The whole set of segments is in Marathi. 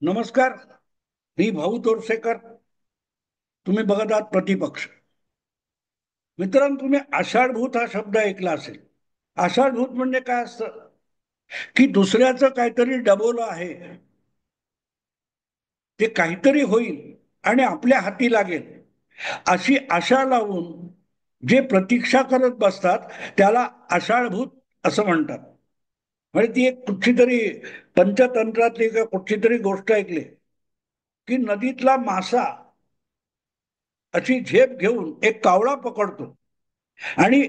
नमस्कार. मी भाऊ तोरसेकर. तुम्ही बघत आहात प्रतिपक्ष. मित्रांनो, तुम्ही आषाढभूत हा शब्द ऐकला असेल. आषाढभूत म्हणजे काय असतं की दुसऱ्याचं काहीतरी डबोलं आहे, ते काहीतरी होईल आणि आपल्या हाती लागेल अशी आशा लावून जे प्रतीक्षा करत बसतात त्याला आषाढभूत असं म्हणतात. म्हणजे ती एक कुठची तरी पंचतंत्रातली का कुठची तरी गोष्ट ऐकली की नदीतला मासा अशी झेप घेऊन एक कावळा पकडतो आणि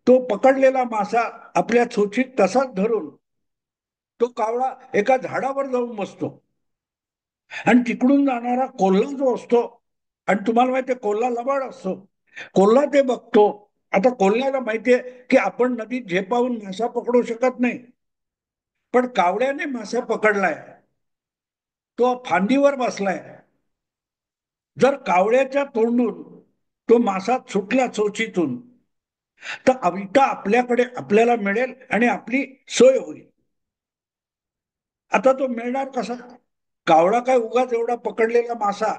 तो पकडलेला मासा आपल्या चोचीत तसाच धरून तो कावळा एका झाडावर जाऊन बसतो आणि तिकडून जाणारा कोल्हा जो असतो, आणि तुम्हाला माहितीये कोल्हा लबाड असतो, कोल्हा ते बघतो. आता कोल्ह्याला माहितीये की आपण नदीत झेपावून मासा पकडू शकत नाही, पण कावळ्याने मासा पकडलाय, तो फांदीवर बसलाय. जर कावळ्याच्या तोंडून तो मासा सुटला चोचीतून तर अविता आपल्याकडे आपल्याला मिळेल आणि आपली सोय होईल. आता तो मिळणार कसा? कावळा काय उगाच एवढा पकडलेला मासा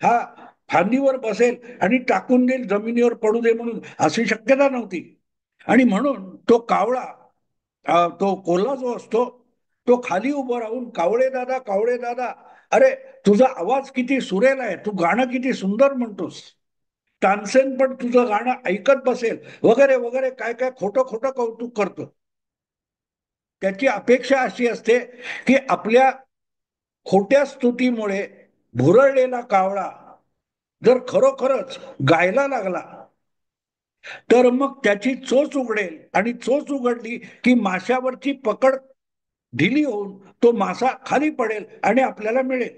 हा फांदीवर बसेल आणि टाकून देईल जमिनीवर पडू दे म्हणून, अशी शक्यता नव्हती. आणि म्हणून तो कावळा, तो कोल्हा जो असतो, तो खाली उभं राहून कावळे दादा, कावळे दादा, अरे तुझा आवाज किती सुरेल आहे, तू गाणं किती सुंदर म्हणतोस, तानसेन पण तुझं गाणं ऐकत बसेल, वगैरे वगैरे काय काय खोटं खोटं कौतुक करतो. त्याची अपेक्षा अशी असते की आपल्या खोट्या स्तुतीमुळे भुरळलेला कावळा जर खरोखरच गायला लागला तर मग त्याची चोच उघडेल, आणि चोच उघडली की माशावरची पकड ढिली होऊन तो मासा खाली पडेल आणि आपल्याला मिळेल.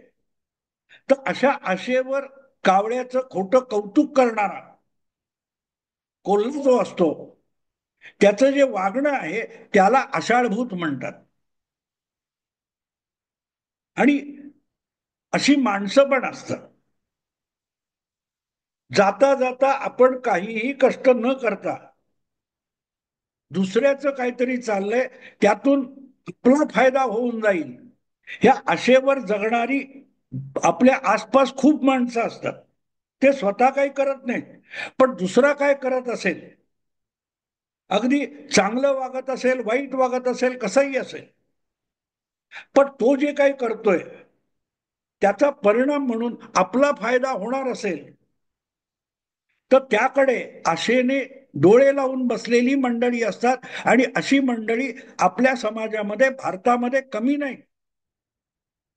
तर अशा आशेवर कावळ्याचं खोटं कौतुक करणारा कोल्हा जो असतो, त्याचं जे वागणं आहे त्याला आषाढभूत म्हणतात. आणि अशी माणसं पण असतात. जाता जाता आपण काहीही कष्ट न करता दुसऱ्याचं काहीतरी चाललंय, त्यातून आपला फायदा होऊन जाईल ह्या आशेवर जगणारी आपल्या आसपास खूप माणसं असतात. ते स्वतः काही करत नाहीत, पण दुसरा काय करत असेल, अगदी चांगलं वागत असेल, वाईट वागत असेल, कसंही असेल, पण तो जे काही करतोय त्याचा परिणाम म्हणून आपला फायदा होणार असेल तर त्याकडे आशेने डोळे लावून बसलेली मंडळी असतात. आणि अशी मंडळी आपल्या समाजामध्ये, भारतामध्ये कमी नाही.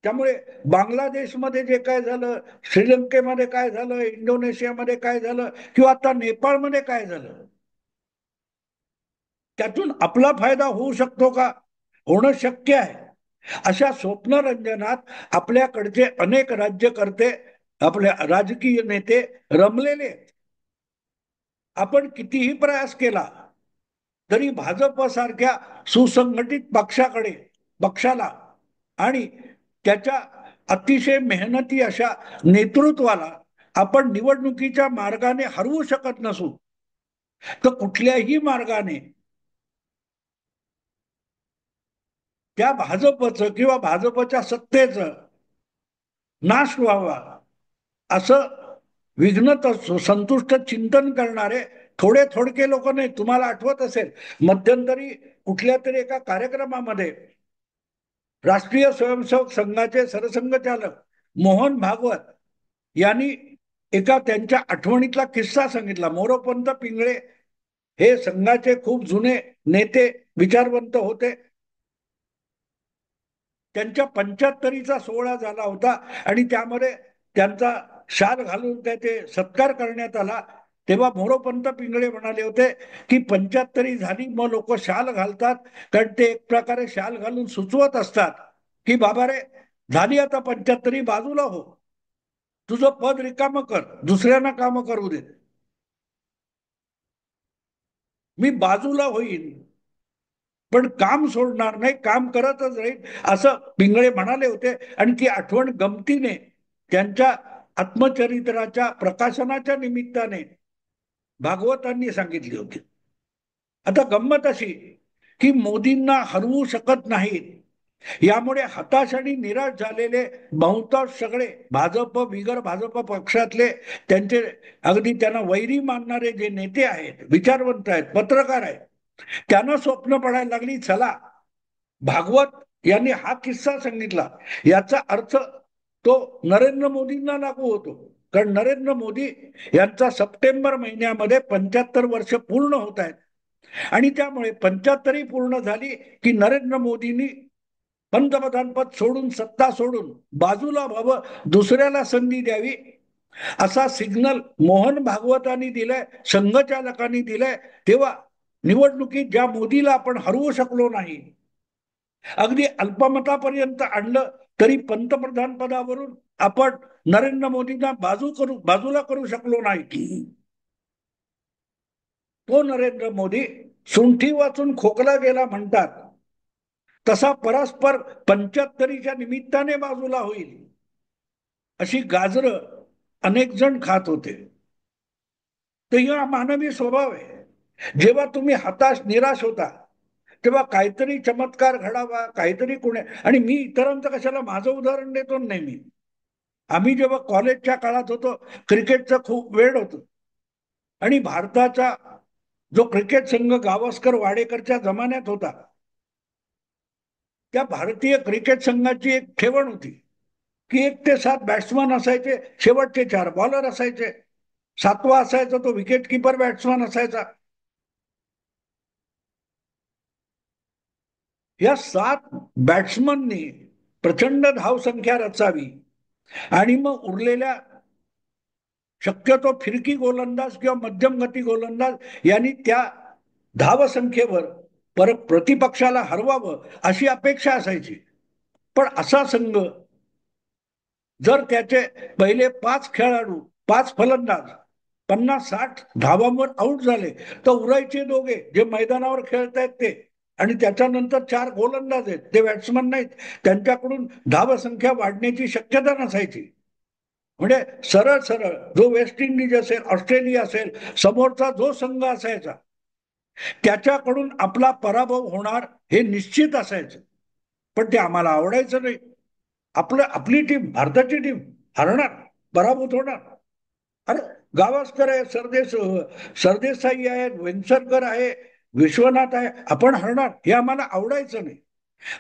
त्यामुळे बांगलादेशमध्ये जे काय झालं, श्रीलंकेमध्ये काय झालं, इंडोनेशियामध्ये काय झालं, किंवा आता नेपाळमध्ये काय झालं, त्यातून आपला फायदा होऊ शकतो का? होणं शक्य आहे. अशा स्वप्नरंजनात आपल्याकडचे अनेक राज्यकर्ते, आपले राजकीय नेते रमलेले आहेत. आपण कितीही प्रयास केला तरी भाजप सारख्या सुसंघटित पक्षाला आणि त्याच्या अतिशय मेहनती अशा नेतृत्वाला आपण निवडणुकीच्या मार्गाने हरवू शकत नसू, तर कुठल्याही मार्गाने त्या भाजपचं किंवा भाजपच्या सत्तेचं नाश व्हावा असं विघ्न संतुष्ट चिंतन करणारे थोडे थोडके लोक नाही. तुम्हाला आठवत असेल, मध्यंतरी कुठल्या तरी एका कार्यक्रमामध्ये राष्ट्रीय स्वयंसेवक संघाचे सरसंघचालक मोहन भागवत यांनी एका त्यांच्या आठवणीतला किस्सा सांगितला. मोरोपंत पिंगळे हे संघाचे खूप जुने नेते, विचारवंत होते. त्यांच्या 75चा सोहळा झाला होता आणि त्यामध्ये त्यांचा शाल घालून त्याचे सत्कार करण्यात आला. तेव्हा मोरोपंत पिंगळे म्हणाले होते की 75 झाली मग लोक शाल घालतात, कारण ते एक प्रकारे शाल घालून सुचवत असतात की बाबा रे, झाली आता 75, बाजूला हो, तुझं पद रिकामं कर, दुसऱ्यांना काम करू दे, मी बाजूला होईल पण काम सोडणार नाही, काम करतच राहील, असं पिंगळे म्हणाले होते. आणि ती आठवण गमतीने त्यांच्या आत्मचरित्राच्या प्रकाशनाच्या निमित्ताने भागवतांनी सांगितली होती. आता गंमत अशी की मोदींना हरवू शकत नाहीत यामुळे हताश आणि निराश झालेले बहुतांश सगळे भाजप बिगर भाजप पक्षातले, त्यांचे अगदी त्यांना वैरी मानणारे जे नेते आहेत, विचारवंत आहेत, पत्रकार आहेत, त्यांना स्वप्न पडायला लागली, चला भागवत यांनी हा किस्सा सांगितला, याचा अर्थ तो नरेंद्र मोदींना लागू होतो. कारण नरेंद्र मोदी यांचा सप्टेंबर महिन्यामध्ये 75 वर्ष पूर्ण होत आहेत. आणि त्यामुळे 75 पूर्ण झाली की नरेंद्र मोदींनी पंतप्रधानपद सोडून, सत्ता सोडून बाजूला व्हावं, दुसऱ्याला संधी द्यावी, असा सिग्नल मोहन भागवतांनी दिलाय, संघचालकांनी दिलाय. तेव्हा निवडणुकीत ज्या मोदीला आपण हरवू शकलो नाही, अगदी अल्पमतापर्यंत आणलं, तरी पंतप्रधान पदावरून आपण नरेंद्र मोदींना बाजूला करू शकलो नाही. तो नरेंद्र मोदी सुंठी वाचून खोकला गेला म्हणतात, तसा परस्पर 75च्या निमित्ताने बाजूला होईल, अशी गाजरं अनेक जण खात होते. तर हा मानवी स्वभाव आहे. जेव्हा तुम्ही हताश निराश होता, तेव्हा काहीतरी चमत्कार घडावा, काहीतरी कोणी. आणि मी इतरांचं कशाला, माझं उदाहरण देतो नेहमी. आम्ही जेव्हा कॉलेजच्या काळात होतो, क्रिकेटचं खूप वेळ होतं, आणि भारताचा जो क्रिकेट संघ गावस्कर वाडेकरच्या जमान्यात होता, त्या भारतीय क्रिकेट संघाची एक ठेवण होती की 1 ते 7 बॅट्समन असायचे, शेवटचे 4 बॉलर असायचे, 7वा असायचा तो विकेट किपर बॅट्समन असायचा. या 7 बॅट्समननी प्रचंड धावसंख्या रचावी, आणि मग उरलेल्या शक्यतो फिरकी गोलंदाज किंवा मध्यम गती गोलंदाज यांनी त्या धावसंख्येवर परत प्रतिपक्षाला हरवावं, अशी अपेक्षा असायची. पण असा संघ, जर त्याचे पहिले 5 खेळाडू, 5 फलंदाज 50-60 धावांवर आउट झाले, तर उरायचे दोघे जे मैदानावर खेळतायत ते, आणि त्याच्यानंतर 4 गोलंदाज आहेत, ते बॅट्समन नाहीत, त्यांच्याकडून धावसंख्या वाढण्याची शक्यता नसायची. म्हणजे सरळ सरळ जो वेस्ट इंडिज असेल, ऑस्ट्रेलिया असेल, समोरचा जो संघ असायचा, त्याच्याकडून आपला पराभव होणार हे निश्चित असायचं. पण ते आम्हाला आवडायचं नाही. आपली टीम, भारताची टीम हरणार, पराभूत होणार. अरे गावस्कर आहे, सरदेसाई आहे, वेंगसरकर आहे, विश्वनाथ आहे, आपण हरणार, हे आम्हाला आवडायचं नाही.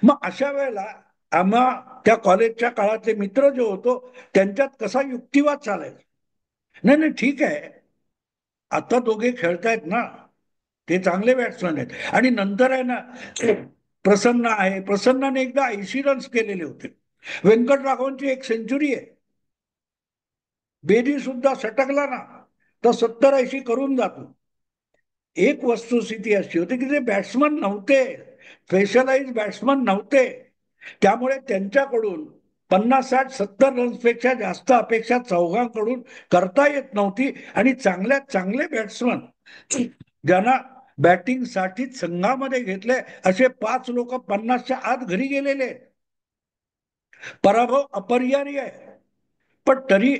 मग अशा वेळेला आम्हा त्या कॉलेजच्या काळातले मित्र जे होतो, त्यांच्यात कसा युक्तिवाद चालायचा, नाही नाही ठीक आहे, आता दोघे खेळतायत ना, ते चांगले बॅट्समॅन आहेत. आणि नंतर आहे ना, प्रसन्न आहे, प्रसन्नाने एकदा 80 रन्स केलेले होते, व्यंकटराघवनची 1 सेंचुरी आहे, बेदी सुद्धा सटकला ना तर 70-80 करून जातो. एक वस्तुस्थिती अशी होती की ते बॅट्समन नव्हते, स्पेशलाइज बॅट्समन नव्हते, त्यामुळे त्यांच्याकडून 50-60-70 रन्सपेक्षा जास्त अपेक्षा चौघांकडून करता येत नव्हती. आणि चांगल्यात चांगले बॅट्समन ज्यांना बॅटिंगसाठीच संघामध्ये घेतले, असे 5 लोक 50च्या आत घरी गेलेले. पराभव अपरिहार्य आहे, पण तरी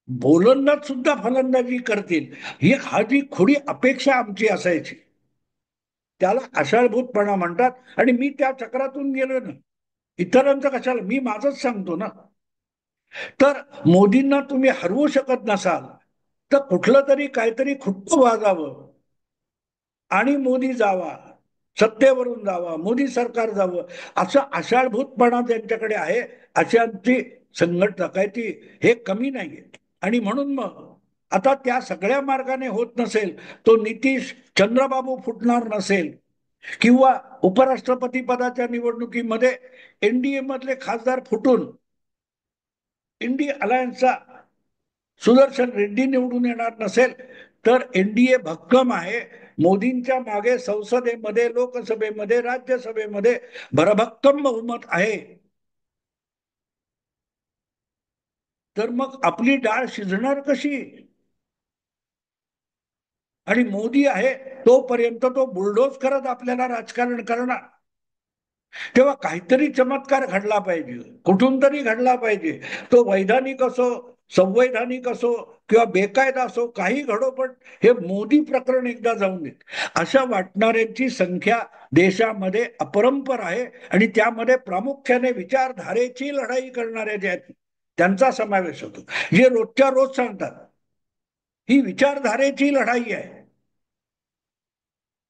गोलंदाज सुद्धा फलंदाजी करतील, ही हा जी खुडी अपेक्षा आमची असायची, त्याला आषाढभूतपणा म्हणतात. आणि मी त्या चक्रातून गेलो ना, इतरांचं कशाला, मी माझंच सांगतो ना. तर मोदींना तुम्ही हरवू शकत नसाल, तर कुठलं तरी काहीतरी खुट्ट वाजावं आणि मोदी जावा, सत्तेवरून जावा, मोदी सरकार जावं, असं आषाढभूतपणा त्यांच्याकडे आहे. अशांची संघटना काय ती हे कमी नाहीये. आणि म्हणून मग आता त्या सगळ्या मार्गाने होत नसेल, तो नितीश चंद्रबाबू फुटणार नसेल, किंवा उपराष्ट्रपती पदाच्या निवडणुकीमध्ये एनडीए मधले खासदार फुटून इंडिया अलायन्सचा सुदर्शन रेड्डी निवडून येणार नसेल, तर एनडीए भक्कम आहे. मोदींच्या मागे संसदेमध्ये, लोकसभेमध्ये, राज्यसभेमध्ये भरभक्कम बहुमत आहे. तर मग आपली डाळ शिजणार कशी? आणि मोदी आहे तोपर्यंत तो बुलडोज करत आपल्याला राजकारण करणार. तेव्हा काहीतरी चमत्कार घडला पाहिजे, कुठून तरी घडला पाहिजे. तो वैधानिक असो, संवैधानिक असो किंवा बेकायदा असो, काही घडो, पण हे मोदी प्रकरण एकदा जाऊन देत. अशा वाटणाऱ्यांची संख्या देशामध्ये अपरंपर आहे आणि त्यामध्ये प्रामुख्याने विचारधारेची लढाई करणारे जे आहेत त्यांचा समावेश होतो, जे रोजच्या रोज सांगतात ही विचारधारेची लढाई आहे.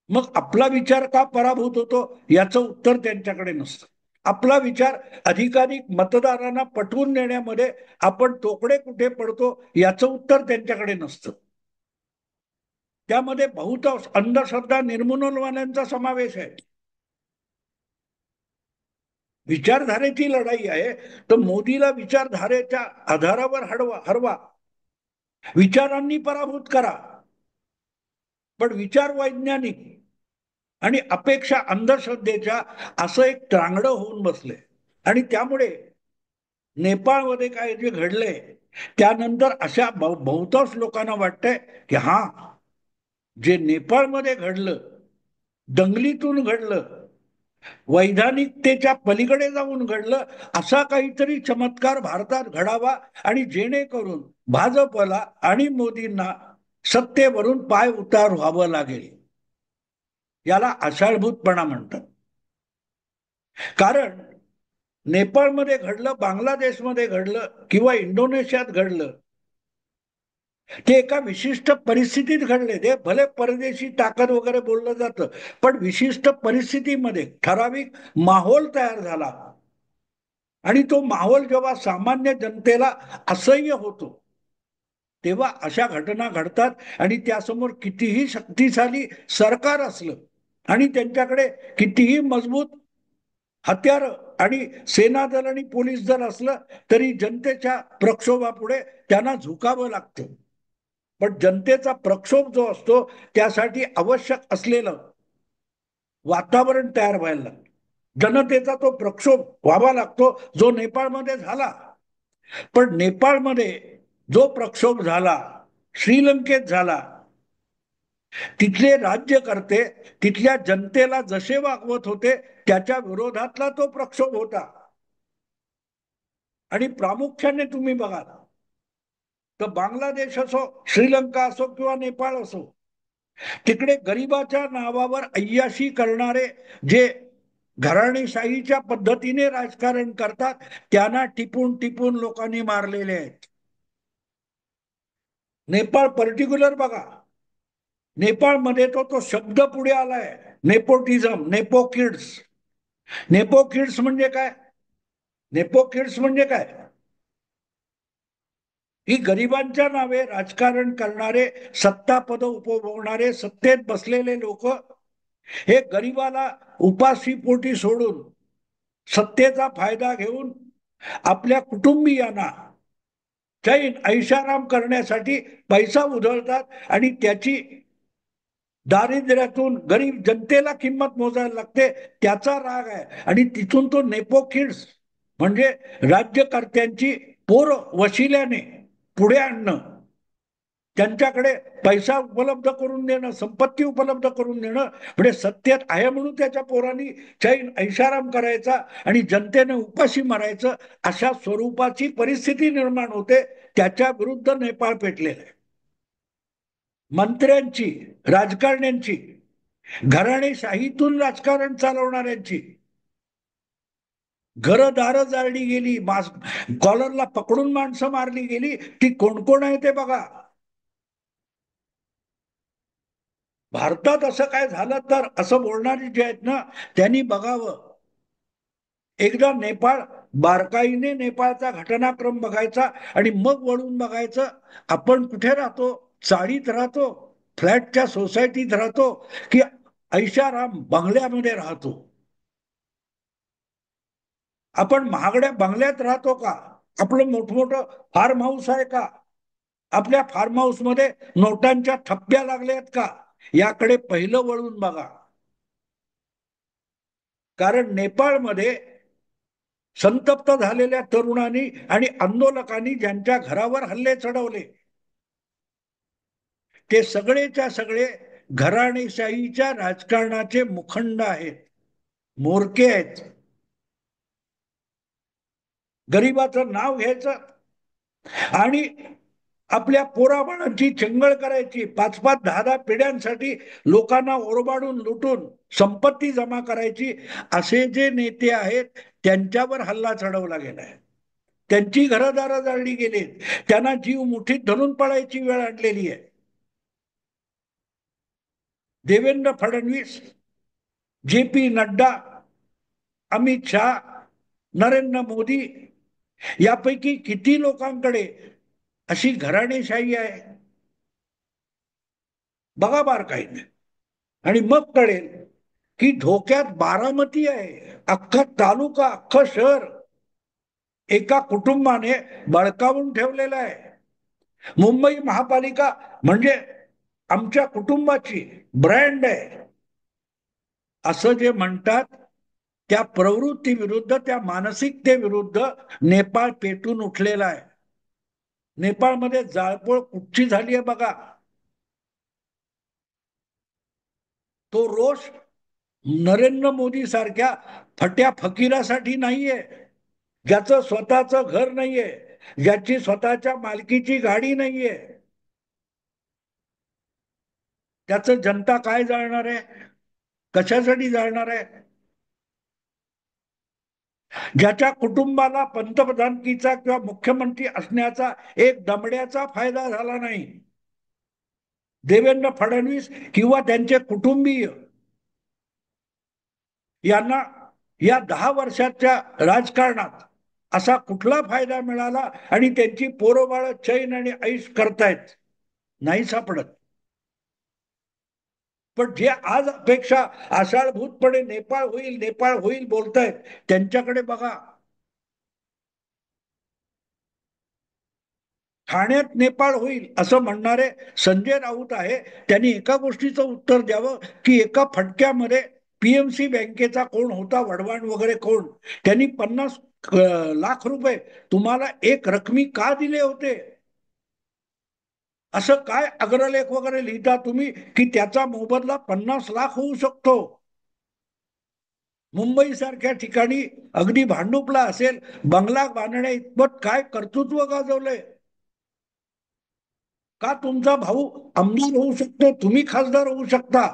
मग आपला विचार का पराभूत होतो याचं उत्तर त्यांच्याकडे नसतं. आपला विचार अधिकाधिक मतदारांना पटवून देण्यामध्ये आपण तोकडे कुठे पडतो याचं उत्तर त्यांच्याकडे नसतं. त्यामध्ये बहुतांश अंधश्रद्धा निर्मूलनवाल्यांचा समावेश आहे. विचारधारेची लढाई आहे तर मोदीला विचारधारेच्या आधारावर हरवा, विचारांनी पराभूत करा, पण विचार वैज्ञानिक आणि अपेक्षा अंधश्रद्धेच्या असं एक त्रांगडं होऊन बसले. आणि त्यामुळे नेपाळमध्ये काय जे घडलंय त्यानंतर अशा बहुतांश लोकांना वाटतंय की हा, जे नेपाळमध्ये घडलं, दंगलीतून घडलं, वैधानिकतेच्या पलीकडे जाऊन घडलं, असा काहीतरी चमत्कार भारतात घडावा आणि जेणेकरून भाजपला आणि मोदींना सत्तेवरून पाय उतार व्हावं लागेल. याला आषाढभूतपणा म्हणतात. कारण नेपाळमध्ये घडलं, बांगलादेशमध्ये घडलं किंवा इंडोनेशियात घडलं, ते एका विशिष्ट परिस्थितीत घडले. ते भले परदेशी ताकद वगैरे बोललं जातं, पण विशिष्ट परिस्थितीमध्ये ठराविक माहोल तयार झाला आणि तो माहोल जेव्हा सामान्य जनतेला असह्य होतो तेव्हा अशा घटना घडतात. आणि त्यासमोर कितीही शक्तिशाली सरकार असलं आणि त्यांच्याकडे कितीही मजबूत हत्यार आणि सेना दल आणि पोलीस दल असलं तरी जनतेच्या प्रक्षोभापुढे त्यांना झुकावं लागतं. पण जनतेचा प्रक्षोभ जो असतो त्यासाठी आवश्यक असलेलं वातावरण तयार व्हायला लागतं. जनतेचा तो प्रक्षोभ व्हावा लागतो, जो नेपाळमध्ये झाला. पण नेपाळमध्ये जो प्रक्षोभ झाला, श्रीलंकेत झाला, तिथले राज्यकर्ते तिथल्या जनतेला जसे वागवत होते त्याच्या विरोधातला तो प्रक्षोभ होता. आणि प्रामुख्याने तुम्ही बघा तर बांगलादेश असो, श्रीलंका असो किंवा नेपाळ असो, तिकडे गरिबाच्या नावावर अय्याशी करणारे जे घराणेशाहीच्या पद्धतीने राजकारण करतात त्यांना टिपून टिपून लोकांनी मारलेले आहेत. नेपाळ पर्टिक्युलर बघा, नेपाळमध्ये तो शब्द पुढे आलाय, nepotism, nepo kids. Nepo kids म्हणजे काय? नेपो किड्स म्हणजे काय? ही गरिबांच्या नावे राजकारण करणारे, सत्ता पद उपभोगणारे, सत्तेत बसलेले लोक हे गरिबाला उपाशी पोटी सोडून सत्तेचा फायदा घेऊन आपल्या कुटुंबियांना चैन ऐशाराम करण्यासाठी पैसा उधळतात आणि त्याची दारिद्र्यातून गरीब जनतेला किंमत मोजायला लागते. त्याचा राग आहे आणि तिथून तो नेपो किड्स म्हणजे राज्यकर्त्यांची पोरं वशिल्याने पुढे आणणं, त्यांच्याकडे पैसा उपलब्ध करून देणं, संपत्ती उपलब्ध करून देणं, म्हणजे सत्तेत आहे म्हणून त्याच्या पोरांनी चैन ऐशाराम करायचा आणि जनतेने उपाशी मारायचं, अशा स्वरूपाची परिस्थिती निर्माण होते. त्याच्या विरुद्ध नेपाळ पेटलेलं आहे. मंत्र्यांची, राजकारण्यांची, घराणेशाहीतून राजकारण चालवणाऱ्यांची घरदार जाळली गेली, कॉलरला पकडून माणसं मारली गेली. ती कोण कोण आहे ते बघा. भारतात असं काय झालं तर असं बोलणारी जे आहेत ना त्यांनी बघावं. एकदा नेपाळ, बारकाईने नेपाळचा घटनाक्रम बघायचा आणि मग वळून बघायचं आपण कुठे राहतो. चाळीत राहतो, फ्लॅटच्या सोसायटीत राहतो की ऐशाराम बंगल्यामध्ये राहतो. आपण महागड्या बंगल्यात राहतो का? आपलं मोठमोठं फार्म हाऊस आहे का? आपल्या फार्म हाऊस मध्ये नोटांच्या थप्प्या लागल्यात का? याकडे पहिलं वळून बघा. कारण नेपाळमध्ये संतप्त झालेल्या तरुणांनी आणि आंदोलकांनी ज्यांच्या घरावर हल्ले चढवले ते सगळेच्या सगळे घराणेशाहीच्या राजकारणाचे मुखंड आहेत, मोरके आहेत. गरिबाचं नाव घ्यायचं, आणि आपल्या पोराबाळांची चंगळ करायची, 5-5, 10-10 पिढ्यांसाठी लोकांना ओरबाडून लुटून संपत्ती जमा करायची, असे जे नेते आहेत त्यांच्यावर हल्ला चढवला गेलाय. त्यांची घरदारं जाळली गेलीत, त्यांना जीव मुठीत धरून पळायची वेळ आणलेली आहे. देवेंद्र फडणवीस, जे.पी. नड्डा, अमित शहा, नरेंद्र मोदी यापैकी किती लोकांकडे अशी घराणेशाही आहे बघा बारकाईने, आणि मग कळेल की धोक्यात बारामती आहे. अख्खा तालुका, अख्खं शहर एका कुटुंबाने बळकावून ठेवलेलं आहे. मुंबई महापालिका म्हणजे आमच्या कुटुंबाची ब्रँड आहे असं जे म्हणतात, त्या प्रवृत्तीविरुद्ध, त्या मानसिकतेविरुद्ध नेपाळ पेटून उठलेला आहे. नेपाळमध्ये जाळपोळ कुठची झाली आहे बघा. तो रोष नरेंद्र मोदी सारख्या फट्या फकीरासाठी नाहीये, ज्याचं स्वतःचं घर नाहीये, ज्याची स्वतःच्या मालकीची गाडी नाहीये. त्याचं जनता काय जाणणार आहे, कशासाठी जाणणार आहे? ज्याच्या कुटुंबाला पंतप्रधानकीचा किंवा मुख्यमंत्री असण्याचा एक दमड्याचा फायदा झाला नाही, देवेंद्र फडणवीस किंवा त्यांचे कुटुंबीय यांना या 10 वर्षाच्या राजकारणात असा कुठला फायदा मिळाला आणि त्यांची पोरोबाळ चैन आणि ऐश करतायत? नाही सापडत. पण जे आज अपेक्षा आषाढभूतपणे नेपाळ होईल, नेपाळ होईल बोलतायत, त्यांच्याकडे बघा. ठाण्यात नेपाळ होईल असं म्हणणारे संजय राऊत आहे, त्यांनी एका गोष्टीचं उत्तर द्यावं की एका फटक्यामध्ये पीएमसी बँकेचा कोण होता, वडवाण वगैरे कोण, त्यांनी 50 लाख रुपये तुम्हाला एक रकमी का दिले होते? असं काय अग्रलेख वगैरे लिहिता तुम्ही की त्याचा मोबदला 50 लाख होऊ शकतो? मुंबई सारख्या ठिकाणी अगदी भांडुपला असेल, बंगला बांधण्या इतपत काय कर्तृत्व गाजवलंय? का तुमचा भाऊ आमदार होऊ शकतो, तुम्ही खासदार होऊ शकता?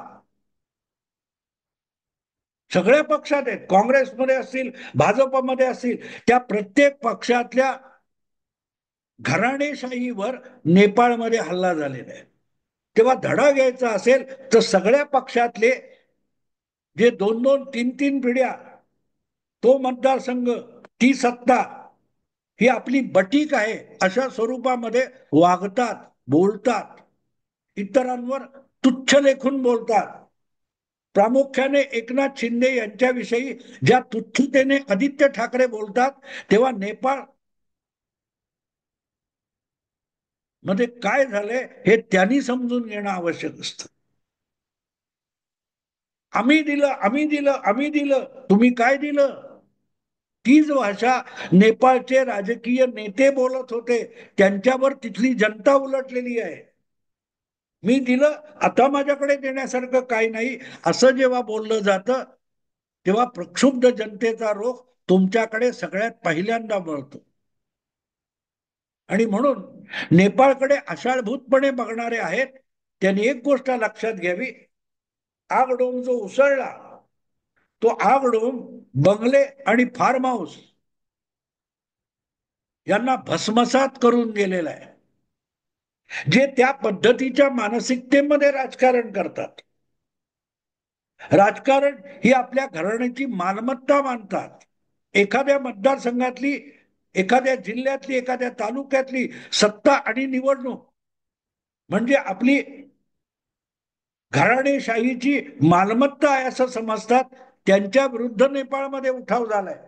सगळ्या पक्षात आहेत, काँग्रेसमध्ये असतील, भाजपमध्ये असतील, त्या प्रत्येक पक्षातल्या घराणेशाहीवर नेपाळमध्ये हल्ला झालेला आहे. तेव्हा धडा घ्यायचा असेल तर सगळ्या पक्षातले जे 2-2, 3-3 पिढ्या, तो मतदारसंघ, ती सत्ता ही आपली बटीक आहे अशा स्वरूपामध्ये वागतात, बोलतात, इतरांवर तुच्छ लेखून बोलतात. प्रामुख्याने एकनाथ शिंदे यांच्याविषयी ज्या तुच्छतेने आदित्य ठाकरे बोलतात, तेव्हा नेपाळ मध्ये काय झालंय हे त्यांनी समजून घेणं आवश्यक असतं. आम्ही दिलं, आम्ही दिलं, आम्ही दिलं, तुम्ही काय दिलं? तीच भाषा नेपाळचे राजकीय नेते बोलत होते, त्यांच्यावर तिथली जनता उलटलेली आहे. मी दिलं, आता माझ्याकडे देण्यासारखं काही नाही, असं जेव्हा बोललं जातं तेव्हा प्रक्षुब्ध जनतेचा रोख तुमच्याकडे सगळ्यात पहिल्यांदा वळतो. आणि म्हणून नेपाळकडे आषाढभूतपणे बघणारे आहेत, त्यांनी एक गोष्ट लक्षात घ्यावी, आगडोम जो उसळला, तो आगडोम बंगले आणि फार्म हाऊस यांना भस्मसात करून गेलेला आहे. जे त्या पद्धतीच्या मानसिकतेमध्ये राजकारण करतात, राजकारण ही आपल्या घराण्याची मालमत्ता मानतात. एखाद्या मतदारसंघातली, एखाद्या जिल्ह्यातली, एखाद्या तालुक्यातली सत्ता आणि निवडणूक म्हणजे आपली घराणेशाहीची मालमत्ता आहे असं समजतात. त्यांच्या विरुद्ध नेपाळमध्ये उठाव झालाय.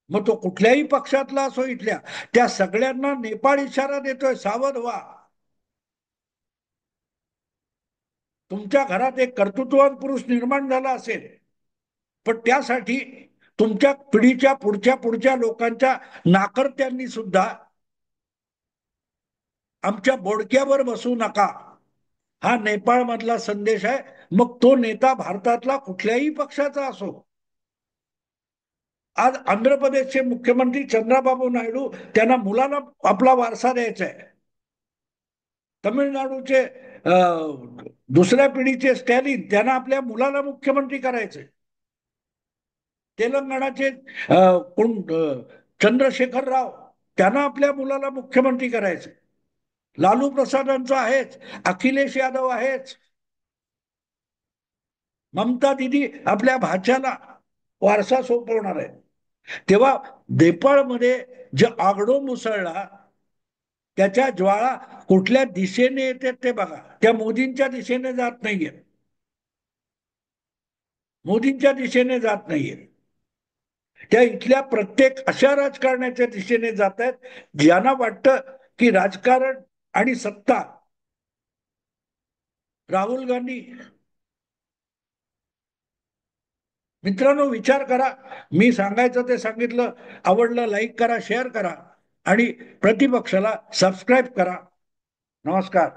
मग तो कुठल्याही पक्षातला असो, इथल्या त्या सगळ्यांना नेपाळ इशारा देतोय, सावध व्हा. तुमच्या घरात एक कर्तृत्ववान पुरुष निर्माण झाला असेल, पण त्यासाठी तुमच्या पिढीच्या पुढच्या पुढच्या लोकांच्या नाकर्त्यांनी सुद्धा आमच्या बोडक्यावर बसू नका, हा नेपाळ मधला संदेश आहे. मग तो नेता भारतातला कुठल्याही पक्षाचा असो. आज आंध्र प्रदेशचे मुख्यमंत्री चंद्राबाबू नायडू त्यांना मुलाला आपला वारसा द्यायचा आहे. तमिळनाडूचे दुसऱ्या पिढीचे स्टॅलिन त्यांना आपल्या मुलाला मुख्यमंत्री करायचे. तेलंगणाचे कोण चंद्रशेखर राव त्यांना आपल्या मुलाला मुख्यमंत्री करायचे. लालू प्रसादांचं आहेच, अखिलेश यादव आहेच, ममता दिदी आपल्या भाच्याला वारसा सोपवणार आहे. तेव्हा नेपाळमध्ये जे आगडो मुसळला त्याच्या ज्वाळा कुठल्या दिशेने येतात ते बघा. त्या मोदींच्या दिशेने जात नाहीये, मोदींच्या दिशेने जात नाहीये. त्या इथल्या प्रत्येक अशा राजकारण्याच्या दिशेने जात आहेत ज्यांना वाटतं की राजकारण आणि सत्ता. राहुल गांधी, मित्रांनो विचार करा. मी सांगायचं ते सांगितलं. आवडलं लाईक करा, शेअर करा आणि प्रतिपक्षाला सबस्क्राईब करा. नमस्कार.